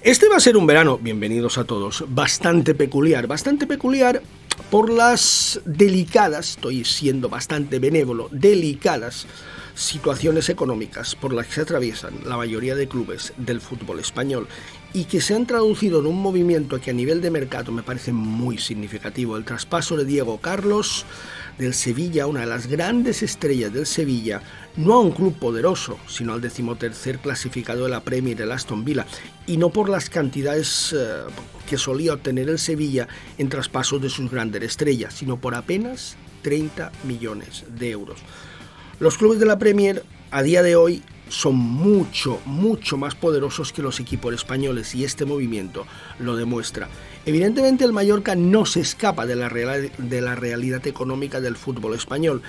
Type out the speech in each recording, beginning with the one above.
Este va a ser un verano, bienvenidos a todos, bastante peculiar por las delicadas, estoy siendo bastante benévolo, delicadas situaciones económicas por las que se atraviesan la mayoría de clubes del fútbol español y que se han traducido en un movimiento que a nivel de mercado me parece muy significativo. El traspaso de Diego Carlos del Sevilla, una de las grandes estrellas del Sevilla, no a un club poderoso, sino al 13º clasificado de la Premier, el Aston Villa, y no por las cantidades que solía obtener el Sevilla en traspasos de sus grandes estrellas, sino por apenas 30 millones de euros. Los clubes de la Premier a día de hoy son mucho más poderosos que los equipos españoles y este movimiento lo demuestra. Evidentemente el Mallorca no se escapa de la realidad económica del fútbol español.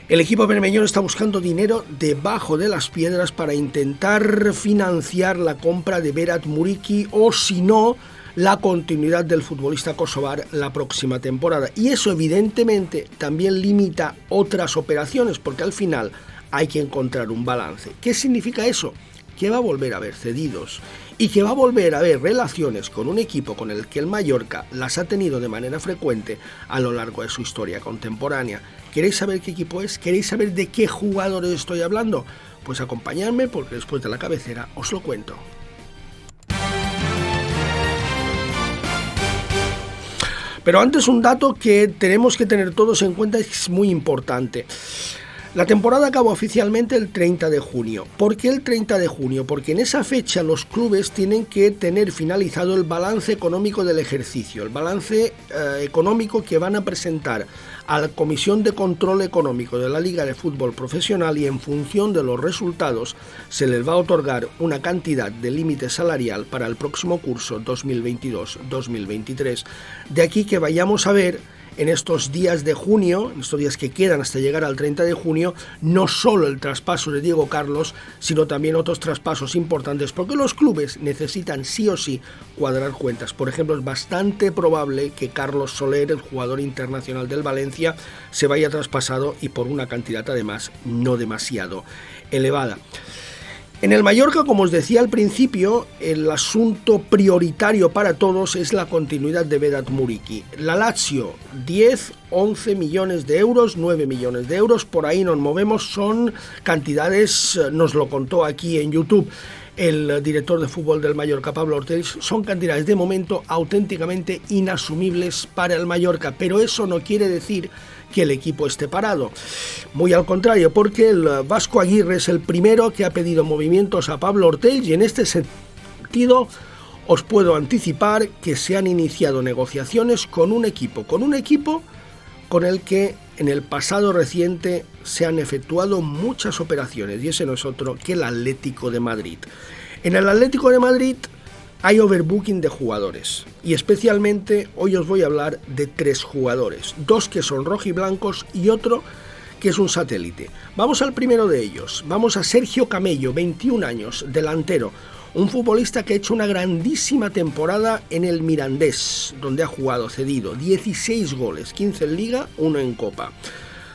El equipo bermeñón está buscando dinero debajo de las piedras para intentar financiar la compra de Vedat Muriqi o, si no, la continuidad del futbolista kosovar la próxima temporada. Y eso evidentemente también limita otras operaciones, porque al final hay que encontrar un balance. ¿Qué significa eso? Que va a volver a haber cedidos y que va a volver a haber relaciones con un equipo con el que el Mallorca las ha tenido de manera frecuente a lo largo de su historia contemporánea. ¿Queréis saber qué equipo es? ¿Queréis saber de qué jugadores estoy hablando? Pues acompañadme, porque después de la cabecera os lo cuento. Pero antes un dato que tenemos que tener todos en cuenta, es muy importante. La temporada acabó oficialmente el 30 de junio. ¿Por qué el 30 de junio? Porque en esa fecha los clubes tienen que tener finalizado el balance económico del ejercicio, el balance económico que van a presentar a la Comisión de Control Económico de la Liga de Fútbol Profesional, y en función de los resultados se les va a otorgar una cantidad de límite salarial para el próximo curso 2022-2023. De aquí que vayamos a ver en estos días de junio, en estos días que quedan hasta llegar al 30 de junio, no solo el traspaso de Diego Carlos, sino también otros traspasos importantes, porque los clubes necesitan sí o sí cuadrar cuentas. Por ejemplo, es bastante probable que Carlos Soler, el jugador internacional del Valencia, se vaya traspasado y por una cantidad además no demasiado elevada. En el Mallorca, como os decía al principio, el asunto prioritario para todos es la continuidad de Vedat Muriqi. La Lazio, 10, 11 millones de euros, 9 millones de euros, por ahí nos movemos, son cantidades, nos lo contó aquí en YouTube el director de fútbol del Mallorca, Pablo Ortells, son cantidades de momento auténticamente inasumibles para el Mallorca, pero eso no quiere decir que el equipo esté parado. Muy al contrario, porque el Vasco Aguirre es el primero que ha pedido movimientos a Pablo Ortells, y en este sentido os puedo anticipar que se han iniciado negociaciones con un equipo con el que en el pasado reciente se han efectuado muchas operaciones, y ese no es otro que el Atlético de Madrid. En el Atlético de Madrid hay overbooking de jugadores, y especialmente hoy os voy a hablar de 3 jugadores, 2 que son rojiblancos y otro que es un satélite. Vamos al primero de ellos, vamos a Sergio Camello, 21 años, delantero, un futbolista que ha hecho una grandísima temporada en el Mirandés, donde ha jugado cedido, 16 goles, 15 en Liga, 1 en Copa.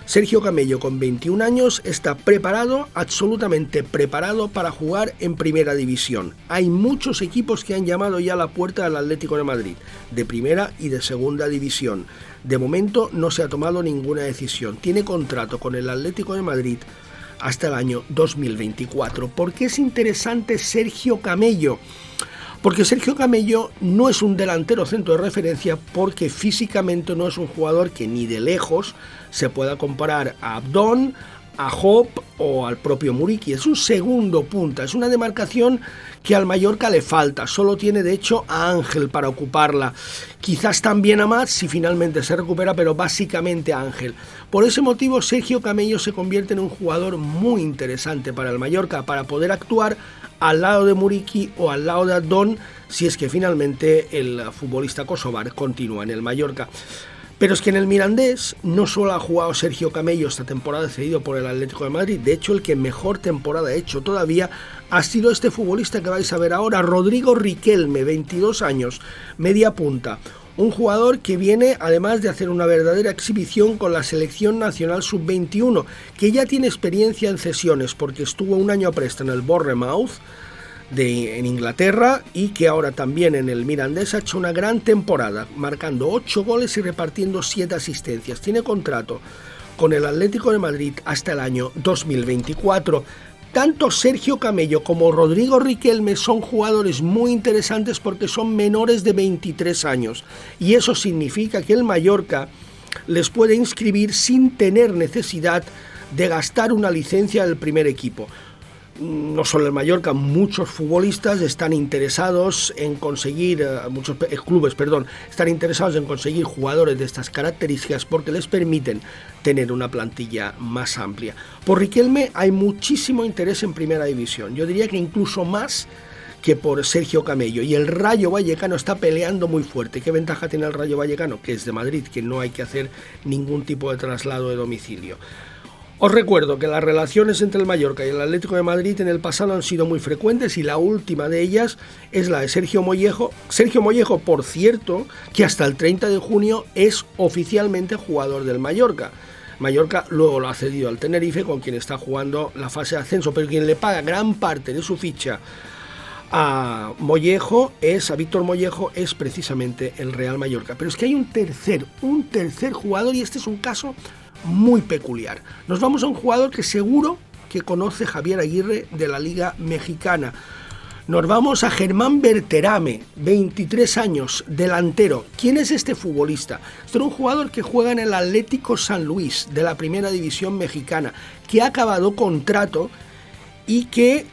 Sergio Camello, con 21 años, está preparado, absolutamente preparado para jugar en Primera División. Hay muchos equipos que han llamado ya a la puerta del Atlético de Madrid, de Primera y de Segunda División. De momento no se ha tomado ninguna decisión. Tiene contrato con el Atlético de Madrid hasta el año 2024. ¿Por qué es interesante Sergio Camello? Porque Sergio Camello no es un delantero centro de referencia, porque físicamente no es un jugador que ni de lejos se pueda comparar a Abdón, a Job o al propio Muriqi. Es un segundo punta, es una demarcación que al Mallorca le falta. Solo tiene de hecho a Ángel para ocuparla, quizás también a Matt si finalmente se recupera, pero básicamente a Ángel. Por ese motivo Sergio Camello se convierte en un jugador muy interesante para el Mallorca, para poder actuar al lado de Muriqi o al lado de Abdón, si es que finalmente el futbolista kosovar continúa en el Mallorca. Pero es que en el Mirandés no solo ha jugado Sergio Camello esta temporada cedido por el Atlético de Madrid, de hecho el que mejor temporada ha hecho todavía ha sido este futbolista que vais a ver ahora, Rodrigo Riquelme, 22 años, media punta. Un jugador que viene además de hacer una verdadera exhibición con la selección nacional sub-21, que ya tiene experiencia en cesiones porque estuvo un año a préstamo en el Bournemouth en Inglaterra y que ahora también en el Mirandés ha hecho una gran temporada, marcando 8 goles y repartiendo 7 asistencias. Tiene contrato con el Atlético de Madrid hasta el año 2024. Tanto Sergio Camello como Rodrigo Riquelme son jugadores muy interesantes porque son menores de 23 años y eso significa que el Mallorca les puede inscribir sin tener necesidad de gastar una licencia del primer equipo. No solo el Mallorca, muchos futbolistas están interesados en conseguir, muchos clubes, están interesados en conseguir jugadores de estas características porque les permiten tener una plantilla más amplia. Por Riquelme hay muchísimo interés en Primera División, yo diría que incluso más que por Sergio Camello, y el Rayo Vallecano está peleando muy fuerte. ¿Qué ventaja tiene el Rayo Vallecano? Que es de Madrid, que no hay que hacer ningún tipo de traslado de domicilio. Os recuerdo que las relaciones entre el Mallorca y el Atlético de Madrid en el pasado han sido muy frecuentes y la última de ellas es la de Sergio Mollejo. Sergio Mollejo, por cierto, que hasta el 30 de junio es oficialmente jugador del Mallorca. Mallorca luego lo ha cedido al Tenerife, con quien está jugando la fase de ascenso, pero quien le paga gran parte de su ficha a Víctor Mollejo es precisamente el Real Mallorca. Pero es que hay un tercer jugador y este es un caso muy peculiar. Nos vamos a un jugador que seguro que conoce Javier Aguirre de la Liga Mexicana. Nos vamos a Germán Berterame, 23 años, delantero. ¿Quién es este futbolista? Este es un jugador que juega en el Atlético San Luis de la Primera División Mexicana, que ha acabado contrato y que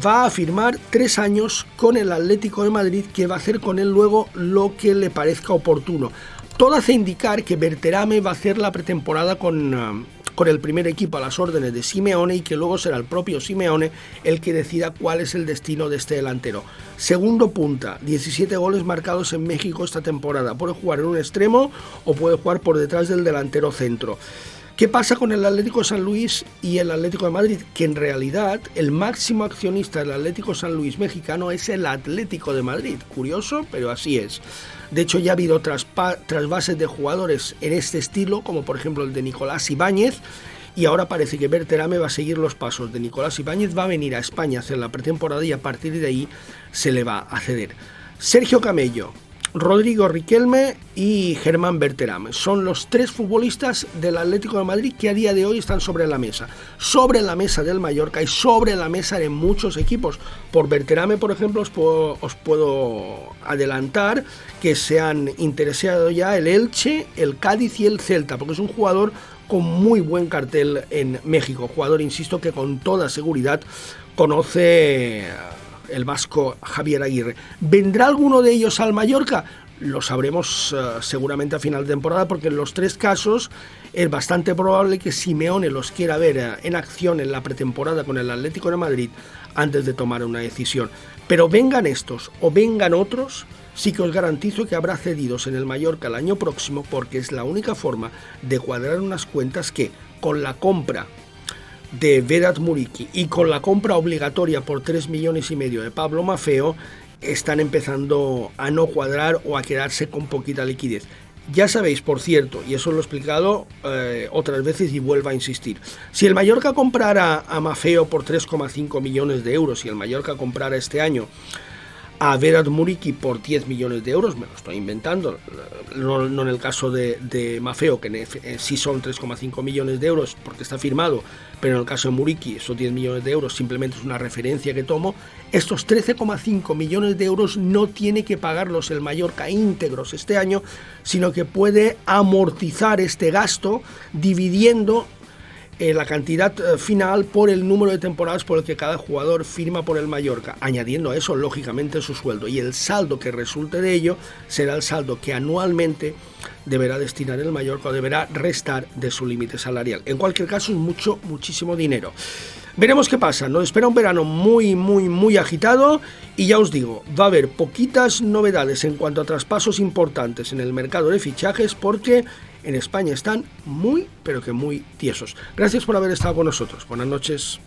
va a firmar 3 años con el Atlético de Madrid, que va a hacer con él luego lo que le parezca oportuno. Todo hace indicar que Berterame va a hacer la pretemporada con el primer equipo a las órdenes de Simeone y que luego será el propio Simeone el que decida cuál es el destino de este delantero. Segundo punta, 17 goles marcados en México esta temporada. Puede jugar en un extremo o puede jugar por detrás del delantero centro. ¿Qué pasa con el Atlético San Luis y el Atlético de Madrid? Que en realidad el máximo accionista del Atlético San Luis mexicano es el Atlético de Madrid. Curioso, pero así es. De hecho, ya ha habido trasvases de jugadores en este estilo, como por ejemplo el de Nicolás Ibáñez, y ahora parece que Berterame va a seguir los pasos de Nicolás Ibáñez, va a venir a España a hacer la pretemporada y a partir de ahí se le va a ceder. Sergio Camello, Rodrigo Riquelme y Germán Berterame son los 3 futbolistas del Atlético de Madrid que a día de hoy están sobre la mesa del Mallorca y sobre la mesa de muchos equipos. Por Berterame, por ejemplo, os puedo adelantar que se han interesado ya el Elche, el Cádiz y el Celta, porque es un jugador con muy buen cartel en México, jugador, insisto, que con toda seguridad conoce el vasco Javier Aguirre. ¿Vendrá alguno de ellos al Mallorca? Lo sabremos seguramente a final de temporada, porque en los 3 casos es bastante probable que Simeone los quiera ver en acción en la pretemporada con el Atlético de Madrid antes de tomar una decisión. Pero vengan estos o vengan otros, sí que os garantizo que habrá cedidos en el Mallorca el año próximo, porque es la única forma de cuadrar unas cuentas que, con la compra de Vedat Muriqi y con la compra obligatoria por 3,5 millones de Pablo Maffeo, están empezando a no cuadrar o a quedarse con poquita liquidez. Ya sabéis, por cierto, y eso lo he explicado otras veces y vuelvo a insistir, si el Mallorca comprara a Maffeo por 3,5 millones de euros, si el Mallorca comprara este año a Vedat Muriqi por 10 millones de euros, me lo estoy inventando, no en el caso de Maffeo, que sí son 3,5 millones de euros porque está firmado, pero en el caso de Muriqui esos 10 millones de euros simplemente es una referencia que tomo. Estos 13,5 millones de euros no tiene que pagarlos el Mallorca íntegros este año, sino que puede amortizar este gasto dividiendo la cantidad final por el número de temporadas por el que cada jugador firma por el Mallorca, añadiendo a eso lógicamente su sueldo, y el saldo que resulte de ello será el saldo que anualmente deberá destinar el Mallorca o deberá restar de su límite salarial. En cualquier caso es muchísimo dinero. Veremos qué pasa. Nos espera un verano muy agitado y ya os digo, va a haber poquitas novedades en cuanto a traspasos importantes en el mercado de fichajes, porque en España están muy tiesos. Gracias por haber estado con nosotros. Buenas noches.